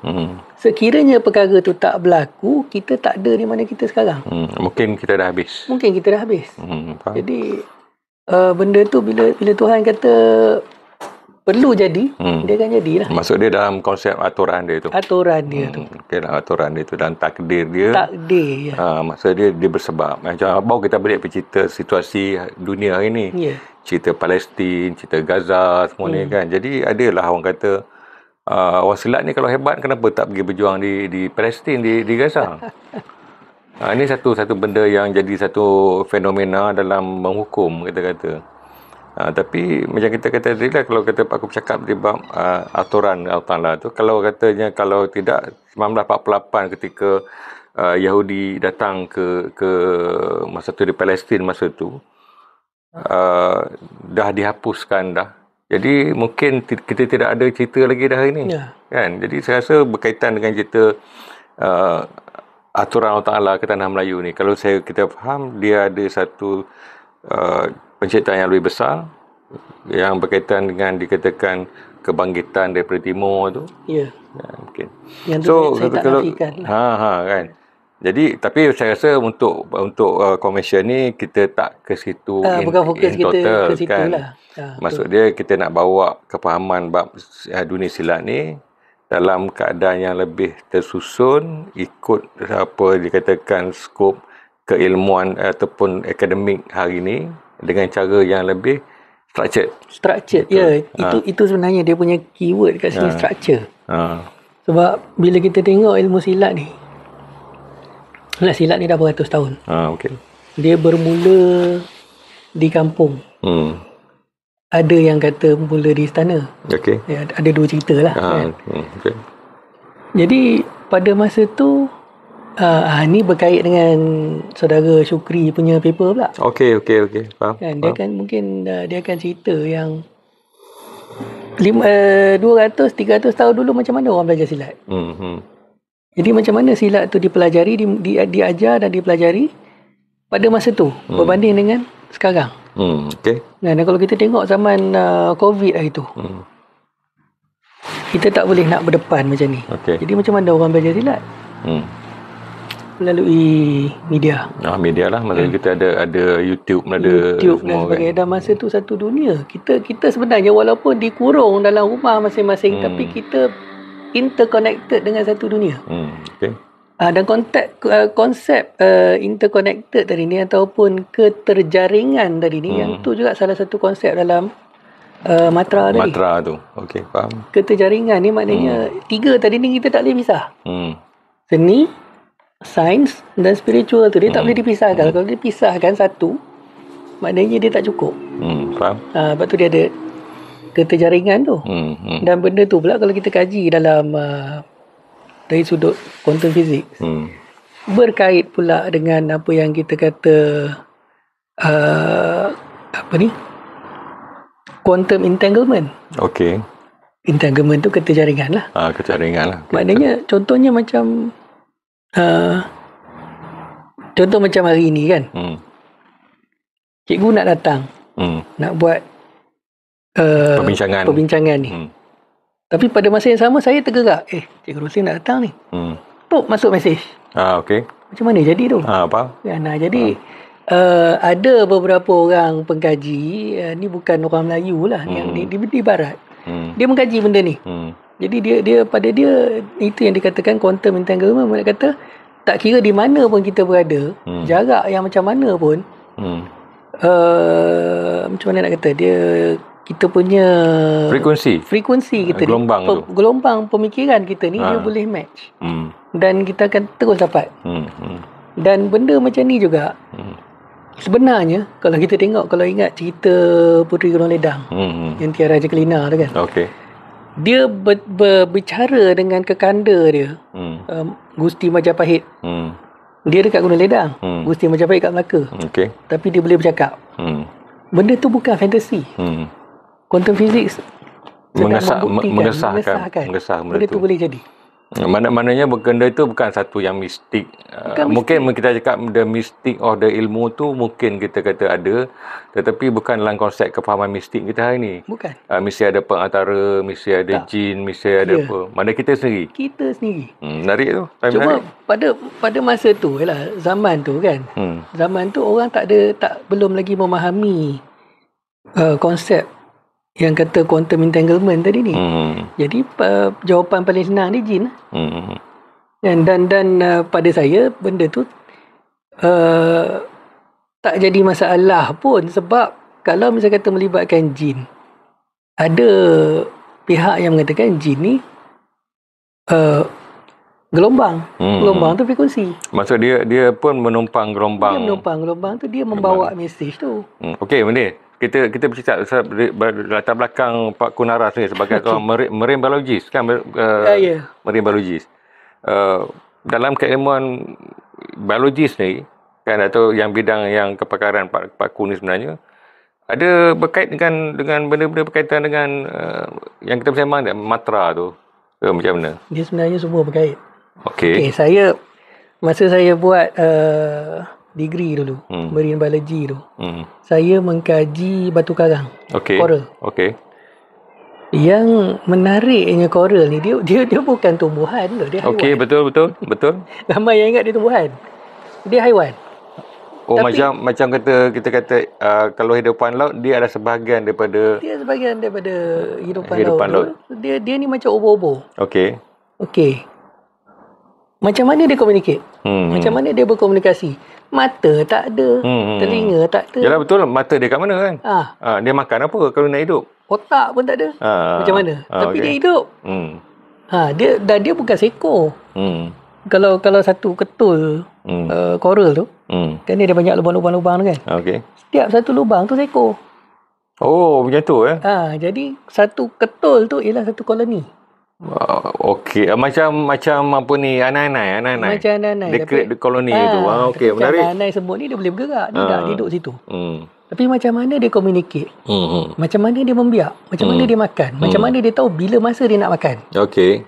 sekiranya perkara tu tak berlaku, kita tak ada di mana kita sekarang. Mungkin kita dah habis. Jadi benda tu bila Tuhan kata perlu jadi, dia akan jadilah. Maksud dia dalam konsep aturan dia tu. Aturan dia tu. Okay, dalam aturan dia tu, dalam takdir dia. Takdir, ya. Maksud dia bersebab. Macam baru kita balik bercerita situasi dunia hari ni. Ya. Cerita Palestin, cerita Gaza, semua ni kan. Jadi adalah orang kata, orang silat ni kalau hebat, kenapa tak pergi berjuang di Palestin, di Gaza? Ini satu benda yang jadi satu fenomena dalam menghukum, kata-kata. Tapi macam kita kata tadi lah, kalau kata aku bercakap di bab aturan Allah tu, kalau katanya kalau tidak 1948 ketika Yahudi datang ke masa tu di Palestin masa tu, dah dihapuskan dah. Jadi mungkin kita tidak ada cerita lagi dah hari ni. Kan? Jadi saya rasa berkaitan dengan cerita aturan Allah ke tanah Melayu ni. Kalau kita faham, dia ada satu penciptaan yang lebih besar yang berkaitan dengan dikatakan kebangkitan daripada timur tu. Ya, mungkin. Yang tu saya tak nafikan lah. Kan. Jadi tapi saya rasa untuk komersial ni kita tak ke situ bukan fokus kita total, ke situ kan. lah. Maksud dia kita nak bawa kefahaman bab dunia silat ni dalam keadaan yang lebih tersusun, ikut apa dikatakan skop keilmuan ataupun akademik hari ni dengan cara yang lebih structured. Ya, itu sebenarnya dia punya keyword kat sini, structure. Sebab bila kita tengok ilmu silat ni, silat ni dah beratus tahun. Okay. Dia bermula di kampung. Ada yang kata mula di istana. Okay. Ya, ada dua cerita lah. Kan? Okay. Jadi pada masa tu, ni berkait dengan saudara Syukri punya paper pula. Okey. Faham. Kan, dia kan mungkin dia akan cerita yang 200-300 tahun dulu macam mana orang belajar silat. Jadi macam mana silat tu dipelajari, diajar dan dipelajari pada masa tu berbanding dengan sekarang. Okey. Dan kalau kita tengok zaman COVID hari tu, kita tak boleh nak berdepan macam ni. Jadi macam mana orang belajar silat? Melalui media. Media lah. Maksudnya kita ada YouTube, ada YouTube dan sebagainya. Dan masa tu satu dunia. Kita sebenarnya walaupun dikurung dalam rumah masing-masing, tapi kita interconnected dengan satu dunia. Okay. Dan konsep interconnected tadi ni ataupun keterjaringan tadi ni, yang tu juga salah satu konsep dalam Matra tadi. Matra tu. Okey, faham. Keterjaringan ni maknanya tiga tadi ni kita tak boleh pisah. Seni, sains dan spiritual tu dia tak boleh dipisahkan. Kalau dipisahkan satu, maknanya dia tak cukup. Faham. Sebab tu dia ada keterjaringan tu. Dan benda tu pula kalau kita kaji dalam dari sudut quantum physics, berkait pula dengan apa yang kita kata quantum entanglement. Okey. Entanglement tu keterjaringan lah. Keterjaringan lah. Maknanya contohnya macam contoh macam hari ni kan. Cikgu nak datang. Nak buat perbincangan ni. Tapi pada masa yang sama saya tergerak. Cikgu Roslin nak datang ni. Pop masuk mesej. Okey. Macam mana jadi tu? Apa? Jadi ada beberapa orang pengkaji, ni bukan orang Melayu lah, yang di barat. Dia mengkaji benda ni. Jadi dia pada dia itu yang dikatakan quantum entanglement. Mereka kata tak kira di mana pun kita berada, jarak yang macam mana pun, macam mana nak kata, dia kita punya frekuensi kita gelombang pemikiran kita ni dia boleh match, dan kita akan terus dapat. Dan benda macam ni juga sebenarnya kalau kita tengok, kalau ingat cerita Puteri Gunung Ledang, yang Tiara Jekelina tu kan. Okey. Dia berbicara dengan kekanda dia, Gusti Majapahit. Dia dekat Gunung Ledang, Gusti Majapahit kat Melaka. Okey. Tapi dia boleh bercakap. Benda tu bukan fantasi. Quantum physics mengesahkan benda tu boleh jadi. Maknanya benda itu bukan satu yang mistik. Mungkin kita cakap the mystic of the ilmu tu mungkin kita kata ada, tetapi bukan dalam konsep kefahaman mistik kita hari ni. Bukan. Mesti ada pengantara, mesti ada jin, mesti ada apa. Mana kita sendiri. Menarik tu. Cuma pada masa tu zaman tu kan. Zaman tu orang belum lagi memahami konsep yang kata quantum entanglement tadi ni. Jadi jawapan paling senang ni jin. Dan pada saya benda tu tak jadi masalah pun, sebab kalau misalnya kata melibatkan jin, ada pihak yang mengatakan jin ni gelombang. Gelombang tu frekuensi. Maksud dia pun menumpang gelombang. Dia menumpang gelombang tu, dia membawa mesej tu. Okey, benda kita bercakap latar belakang Pak Kunaras ni sebagai orang marine biologist kan, marine biologist. Dalam keilmuan biologis ni kan, atau yang bidang yang kepakaran Pak Kun ni sebenarnya ada berkait dengan benda-benda berkaitan dengan yang kita bersembang matra tu. Macam mana? Dia sebenarnya semua berkait. Okey. Masa saya buat degree dulu, marine biology tu, saya mengkaji batu karang, coral. Okey. Yang menariknya coral ni, dia bukan tumbuhan tu, dia haiwan. Okey, betul. Ramai yang ingat dia tumbuhan. Dia haiwan. Macam kita kata kalau hidupan laut dia adalah sebahagian daripada hidupan laut. Dia ni macam obo-obo. Okey. Macam mana dia communicate? Macam mana dia berkomunikasi? Mata tak ada, telinga tak ada. Yalah, betul. Mata dia kat mana kan? Dia makan apa kalau nak hidup? Otak pun tak ada. Macam mana? Tapi dia hidup. Dia bukan seekor. Kalau satu ketul coral tu, kan dia ada banyak lubang-lubang tu kan. Setiap satu lubang tu seekor. Macam tu jadi satu ketul tu ialah satu koloni. Okey, macam apa ni, anai-anai. Macam anai-anai. Dia create the koloni tu. Okey, menarik. Anai semut ni dia boleh bergerak, dia tak duduk situ. Tapi macam mana dia communicate? Macam mana dia membiak? Macam mana dia makan? Macam mana dia tahu bila masa dia nak makan? Okey.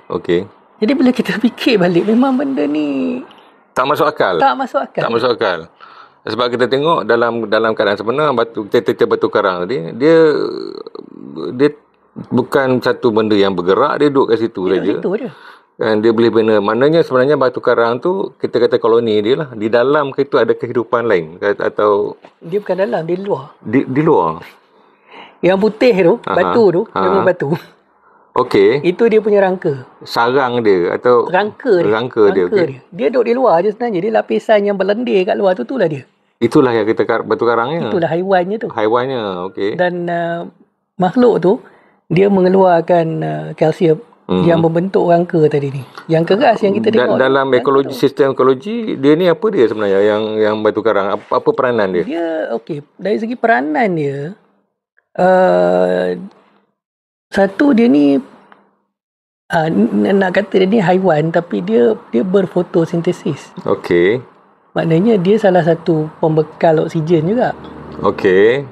Jadi bila kita fikir balik, memang benda ni tak masuk akal. Sebab kita tengok dalam keadaan sebenar, batu karang tadi, dia bukan satu benda yang bergerak, dia duduk kat situ saja. Kan dia boleh bina. Maknanya sebenarnya batu karang tu kita kata koloni dia lah. Di dalam itu ada kehidupan lain atau dia bukan dalam, dia luar. Di luar. Yang putih tu, batu tu, memang batu. Okey. Itu dia punya rangka. Sarang dia atau rangka dia. Okay. Dia duduk di luar je sebenarnya. Dia lapisan yang berlendir kat luar tu, itulah dia. Itulah yang kita batu karangnya. Itulah haiwannya tu. Haiwannya, okey. Dan makhluk tu dia mengeluarkan kalsium yang membentuk rangka tadi ni. Yang keras yang kita tengok. Dalam ekologi, sistem ekologi, dia ni apa dia sebenarnya yang batu karang? Apa peranan dia? Dia okey, dari segi peranan dia satu dia ni nak kata dia ni haiwan tapi dia berfotosintesis. Okey. Maknanya dia salah satu pembekal oksigen juga. Okey.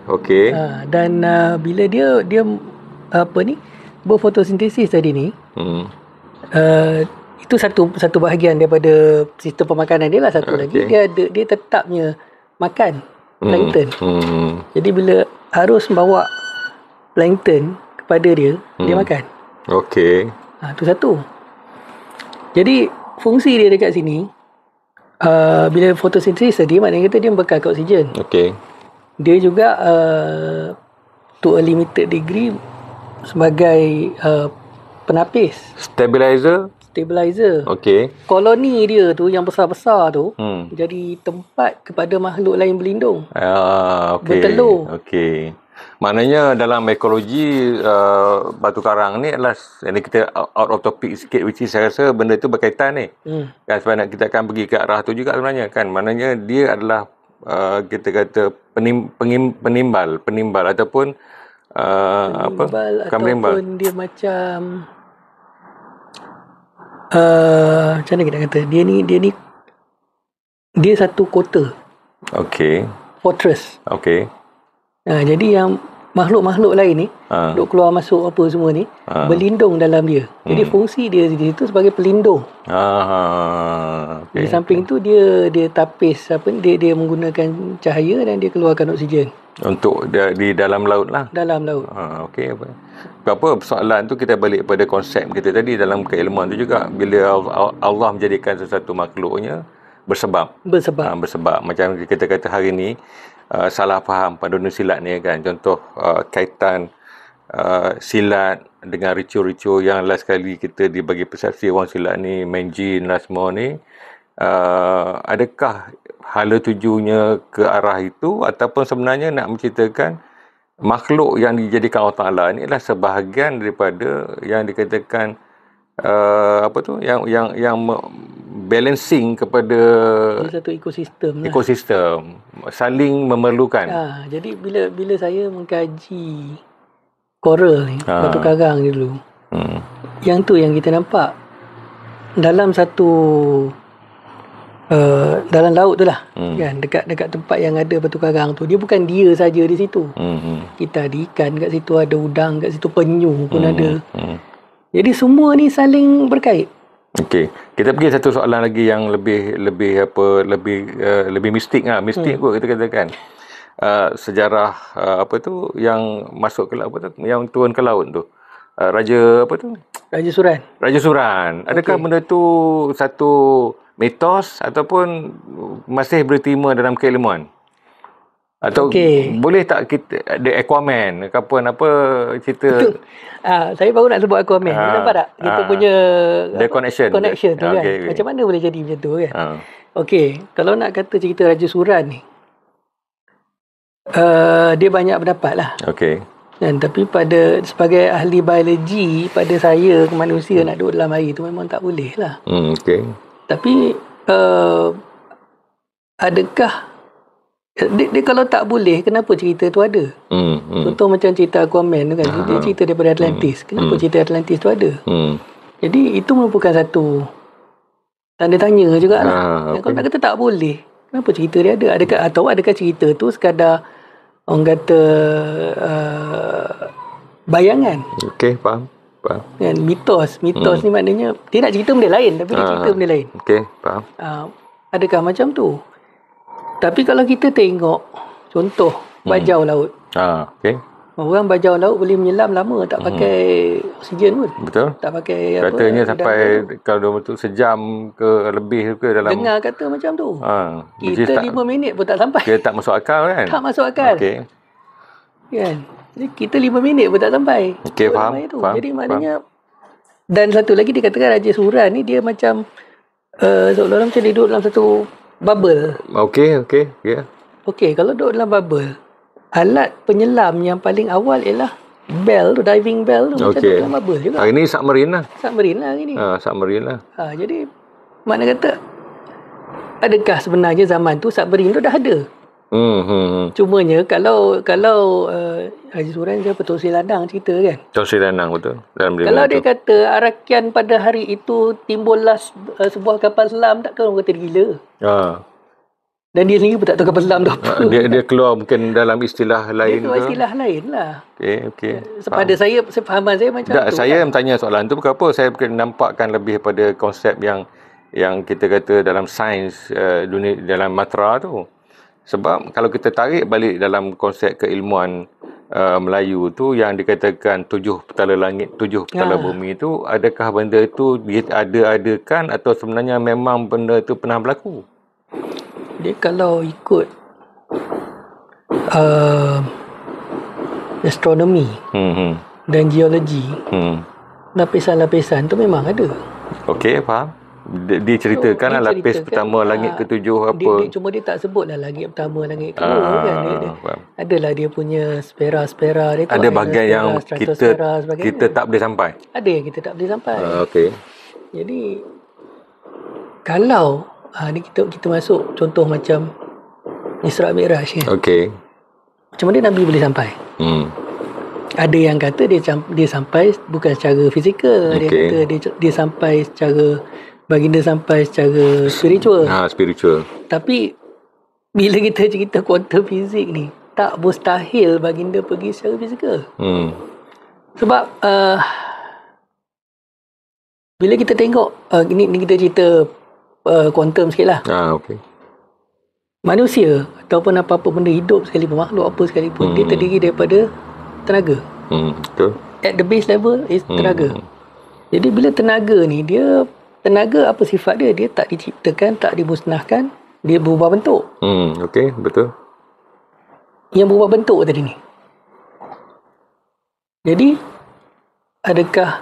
Dan bila dia berfotosintesis tadi ni, itu satu bahagian daripada sistem pemakanan dia lah. Satu lagi dia tetapnya makan plankton. Jadi bila harus bawa plankton kepada dia, dia makan. Okey. Itu satu. Jadi fungsi dia dekat sini, bila fotosintesis tadi, maknanya dia membekal oksigen. Okey. Dia juga to a limited degree sebagai penapis. Stabilizer. Okey. Koloni dia tu yang besar-besar tu jadi tempat kepada makhluk lain berlindung. Okey. Bertelur. Okey. Maknanya dalam ekologi batu karang ni adalah ini kita out of topic sikit, which is saya rasa benda tu berkaitan ni. Kan sebab kita akan pergi ke arah tu juga sebenarnya kan. Maknanya dia adalah kita kata penimbal ataupun ataupun dia macam macam mana kita kata, dia satu kota. Okey. Fortress. Okey. Jadi yang makhluk-makhluk lain ni duk keluar masuk apa semua ni berlindung dalam dia. Jadi fungsi dia di situ sebagai pelindung. Okay. Di samping tu dia tapis dia menggunakan cahaya dan dia keluarkan oksigen. Untuk di dalam laut lah. Dalam laut. Okey. Apa soalan tu kita balik pada konsep kita tadi dalam keilmuan tu juga, bila Allah menjadikan sesuatu makhluknya bersebab. Macam kita kata hari ni salah faham pada dunia silat ni kan. Contoh kaitan silat dengan ritual-ritual yang last kali kita dibagi persepsi orang silat ni main jin lah semua ni. Adakah hala tujunya ke arah itu ataupun sebenarnya nak menceritakan makhluk yang dijadikan Allah Ta'ala ni adalah sebahagian daripada yang dikatakan yang balancing kepada satu ekosistem lah. Ekosistem saling memerlukan. Jadi bila saya mengkaji coral ni, batu karang ni dulu, yang tu yang kita nampak dalam satu dalam laut tu lah, kan, dekat tempat yang ada batu karang tu, dia bukan dia saja di situ. Kita ada ikan kat situ, ada udang kat situ, penyu pun ada. Jadi semua ni saling berkait. Okey, kita pergi satu soalan lagi yang lebih mistik lah. Mistik kot kita katakan. Sejarah yang masuk ke laut, yang turun ke laut tu. Raja Raja Suran. Adakah benda tu satu mitos ataupun masih berterima dalam keilmuan? Atau boleh tak kita ada Aquaman ke apa cerita? Saya baru nak sebut Aquaman. Nampak tak? Kita punya the connection tu kan. Macam mana boleh jadi macam tu kan? Okey, kalau nak kata cerita Raja Suran ni, dia banyak pendapat lah. Okey. Dan tapi sebagai ahli biologi, pada saya manusia nak duduk dalam air tu memang tak boleh lah. Okey. Tapi adakah dia kalau tak boleh, kenapa cerita tu ada? Contoh macam cerita Aquaman tu kan, dia cerita daripada Atlantis. Kenapa cerita Atlantis tu ada? Jadi itu merupakan satu tanda tanya juga lah. Kalau nak kata tak boleh, kenapa cerita dia ada? Adakah cerita tu sekadar orang kata bayangan? Okey, faham. Kan, mitos ni maknanya dia nak cerita benda lain tapi dia cerita benda lain. Okey, faham. Adakah macam tu? Tapi kalau kita tengok contoh bajau laut. Okey. Orang bajau laut boleh menyelam lama tak pakai oksigen pun. Betul. Tak pakai katanya sampai kalau betul sejam ke lebih ke dalam. Dengar kata macam tu. Kita 5 minit pun tak sampai. Dia tak masuk akal kan? Tak masuk akal. Okey. Kan? Jadi kita 5 minit pun tak sampai. Okey, faham. Jadi maknanya dan satu lagi dia katakan Raja Suran ni dia macam seolah-olah macam dia duduk dalam satu bubble. Okey. Yeah. Okey, kalau duduk dalam bubble, alat penyelam yang paling awal ialah bell tu, diving bell tu. Macam duduk dalam bubble juga. Hari ni submarine lah. Submarine lah hari ni. Submarine lah. Jadi makna kata adakah sebenarnya zaman tu submarine tu dah ada? Cumanya kalau Haji Suran dia Tok Sri Lanang cerita kan. Tok Sri Lanang betul. Kalau dia kata Arakan pada hari itu timbullah sebuah kapal selam, takkan orang kata dia gila. Dan dia sendiri pun tak tahu kapal selam tu apa. Dia keluar mungkin dalam istilah lain. Dia keluar istilah lain lah. Okey. Pada saya, sefahaman saya macam tu. Saya bertanya soalan tu kenapa saya nampakkan lebih pada konsep yang kita kata dalam sains dunia, dalam matra tu. Sebab kalau kita tarik balik dalam konsep keilmuan Melayu tu yang dikatakan 7 petala langit, 7 petala bumi tu, adakah benda itu dia ada-adakan atau sebenarnya memang benda itu pernah berlaku? Dia kalau ikut astronomi dan geologi, lapisan-lapisan tu memang ada. Okey, faham. Diceritakan lapis pertama langit ketujuh apa. Cuma dia tak sebutlah langit pertama, langit kedua kan. Adalah dia punya spera dia tu. Ada bahagian yang kita tak boleh sampai. Ada yang kita tak boleh sampai. Okey. Jadi kalau ni kita masuk contoh macam Isra Mi'raj kan. Okey. Macam mana Nabi boleh sampai? Ada yang kata dia sampai bukan secara fizikal, dia kata dia sampai secara baginda sampai secara spiritual. Spiritual. Tapi bila kita cerita kuantum fizik ni, tak mustahil baginda pergi secara fizikal. Sebab bila kita tengok ni kita cerita kuantum sikit lah. Okey. Manusia ataupun apa-apa benda hidup sekalipun, makhluk apa sekalipun, dia terdiri daripada tenaga. Betul. At the base level is tenaga. Jadi bila tenaga ni, tenaga apa sifat dia? Dia tak diciptakan, tak dimusnahkan, dia berubah bentuk. Okey, betul. Yang berubah bentuk tadi ni. Jadi adakah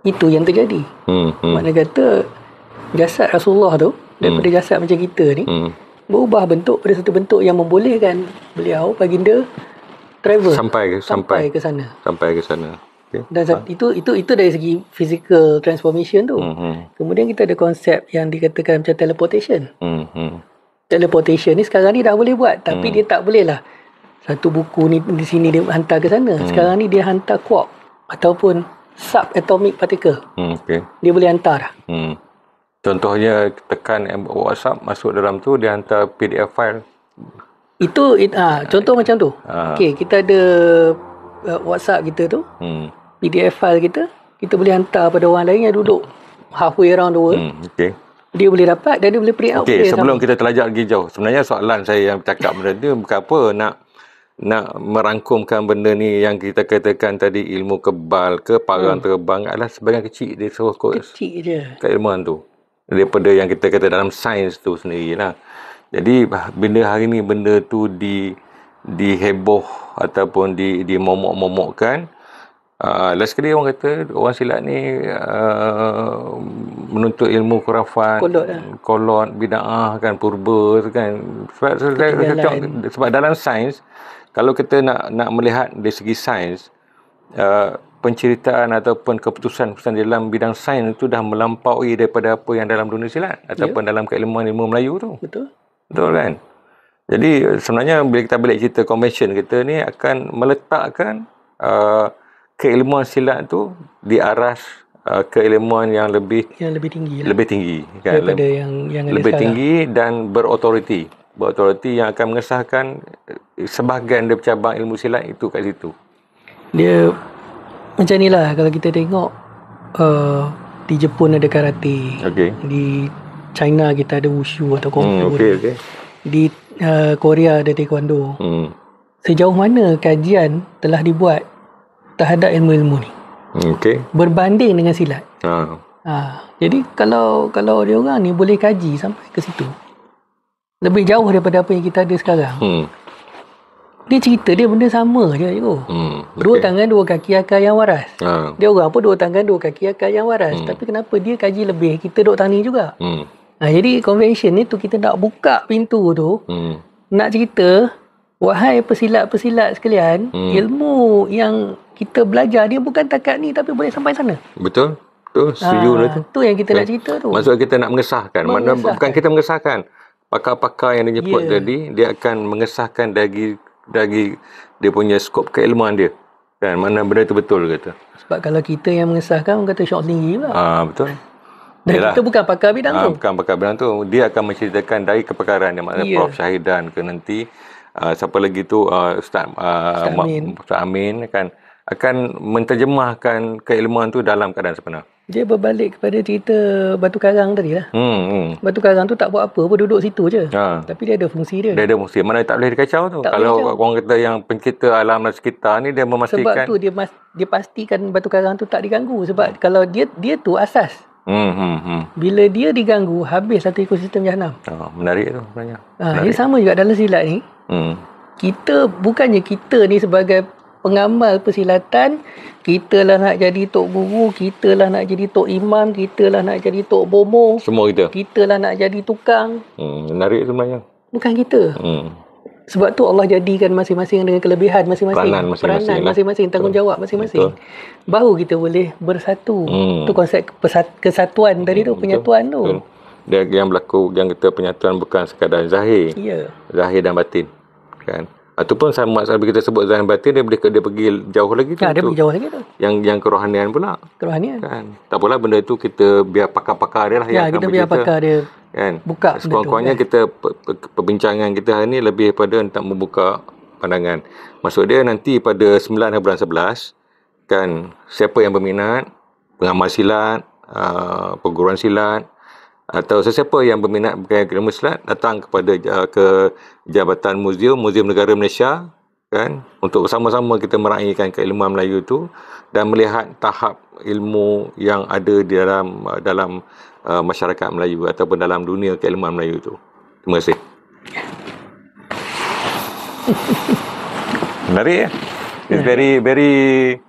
itu yang terjadi? Makna kata jasad Rasulullah tu daripada jasad macam kita ni berubah bentuk pada satu bentuk yang membolehkan beliau baginda travel sampai ke sana. Okay. Dan itu dari segi physical transformation tu. Kemudian kita ada konsep yang dikatakan macam teleportation. Teleportation ni sekarang ni dah boleh buat, tapi dia tak boleh lah satu buku ni di sini dia hantar ke sana. Sekarang ni dia hantar quark ataupun subatomic particle. Dia boleh hantar dah. Contohnya tekan WhatsApp, masuk dalam tu dia hantar PDF file. Itu contoh macam tu. Okey, kita ada WhatsApp kita tu, PDF file kita boleh hantar pada orang lain yang duduk halfway around the world. Dia boleh dapat dan dia boleh print out. Okey, sebelum kita terlajak lagi jauh, sebenarnya soalan saya yang cakap benda ni bukan apa nak merangkumkan benda ni yang kita katakan tadi, ilmu kebal ke parang terbang adalah sebahagian kecil dia kecil je keilmuan tu daripada yang kita kata dalam sains tu sendirilah. Jadi benda hari ni benda tu diheboh ataupun dimomok-momokkan. Last sekali orang kata orang silat ni menuntut ilmu khurafat, kolot bid'ah kan, purba kan. Sebab dalam sains, kalau kita nak melihat dari segi sains, penceritaan ataupun keputusan dalam bidang sains itu dah melampaui daripada apa yang dalam dunia silat ataupun dalam keilmuan ilmu Melayu tu. Betul kan? Jadi sebenarnya bila kita balik cerita convention kita ni akan meletakkan keilmuan silat tu di aras keilmuan yang lebih tinggi lah. Lebih tinggi kan, daripada yang lebih tinggi dan berautoriti yang akan mengesahkan sebahagian dari cabang ilmu silat itu kat situ. Dia macam ni lah kalau kita tengok di Jepun ada karate, di China kita ada wushu atau kung fu, di Korea ada taekwondo. sejauh mana kajian telah dibuat terhadap ilmu-ilmu ni. Berbanding dengan silat. Jadi kalau dia orang ni boleh kaji sampai ke situ, lebih jauh daripada apa yang kita ada sekarang. Dia cerita dia benda sama je. Dua tangan dua kaki akal yang waras. Dia orang pun dua tangan dua kaki akal yang waras. Tapi kenapa dia kaji lebih, kita duk tani juga. Jadi convention ni tu kita nak buka pintu tu. Nak cerita, wahai pesilat-pesilat sekalian, ilmu yang kita belajar dia bukan takat ni tapi boleh sampai sana. Betul. Setuju tu. Tu yang kita nak cerita tu. Maksudnya kita nak mengesahkan. Bukan kita mengesahkan. Pakar-pakar yang dia jemput tadi, dia akan mengesahkan dari dia punya skop keilmuan dia. Kan, mana benda tu betul kata. Sebab kalau kita yang mengesahkan, orang kata syok tinggi pula. Betul. Dan kita bukan pakar bidang tu. Bukan pakar bidang tu. Dia akan menceritakan dari kepakaran dia. Maknanya Prof. Syahidan ke nanti. Siapa lagi tu, Ustaz Amin akan menterjemahkan keilmuan tu dalam keadaan sebenar. Dia berbalik kepada cerita batu karang tadi lah. Batu karang tu tak buat apa, duduk situ je. Tapi dia ada fungsi dia. Dia ada fungsi. Mana tak boleh dikacau tu. Kalau orang kata yang pencipta alam dan sekitar ni, dia memastikan. Sebab tu dia pastikan batu karang tu tak diganggu. Sebab kalau dia tu asas. Bila dia diganggu, habis satu ekosistem jahanam. Menarik tu sebenarnya. Ini sama juga dalam silat ni. Bukannya kita ni sebagai pengamal persilatan, kita lah nak jadi tok guru, kita lah nak jadi tok imam, kita lah nak jadi tok bomo. Semua kita lah nak jadi tukang. Menarik sebenarnya. Bukan kita. Sebab tu Allah jadikan masing-masing dengan kelebihan masing-masing. Peranan masing-masing, tanggungjawab masing-masing. Baru kita boleh bersatu. Tu konsep kesatuan tadi tu, penyatuan tu. Dia yang berlaku, yang kita penyatuan bukan sekadar zahir. Zahir dan batin. Kan? Ataupun sama kita sebut zahir dan batin, dia pergi jauh lagi tu. Dia pergi jauh lagi tu. Yang kerohanian pula. Kerohanian. Kan? Tak apalah benda tu kita biar pakar-pakar dia lah yang kita biar pakar dia. Kan? Buka sekurang-kurangnya kita perbincangan kita hari ni lebih pada untuk membuka pandangan. Maksud dia nanti pada 9 bulan 11 kan, siapa yang berminat pengamal silat, perguruan silat atau sesiapa yang berminat berkaitan ilmu silat, datang kepada ke Jabatan Muzium Negara Malaysia kan, untuk bersama-sama kita meraihkan keilmuan Melayu tu dan melihat tahap ilmu yang ada di dalam masyarakat Melayu ataupun dalam dunia keilmuan Melayu tu. Terima kasih. Menarik ya? It's very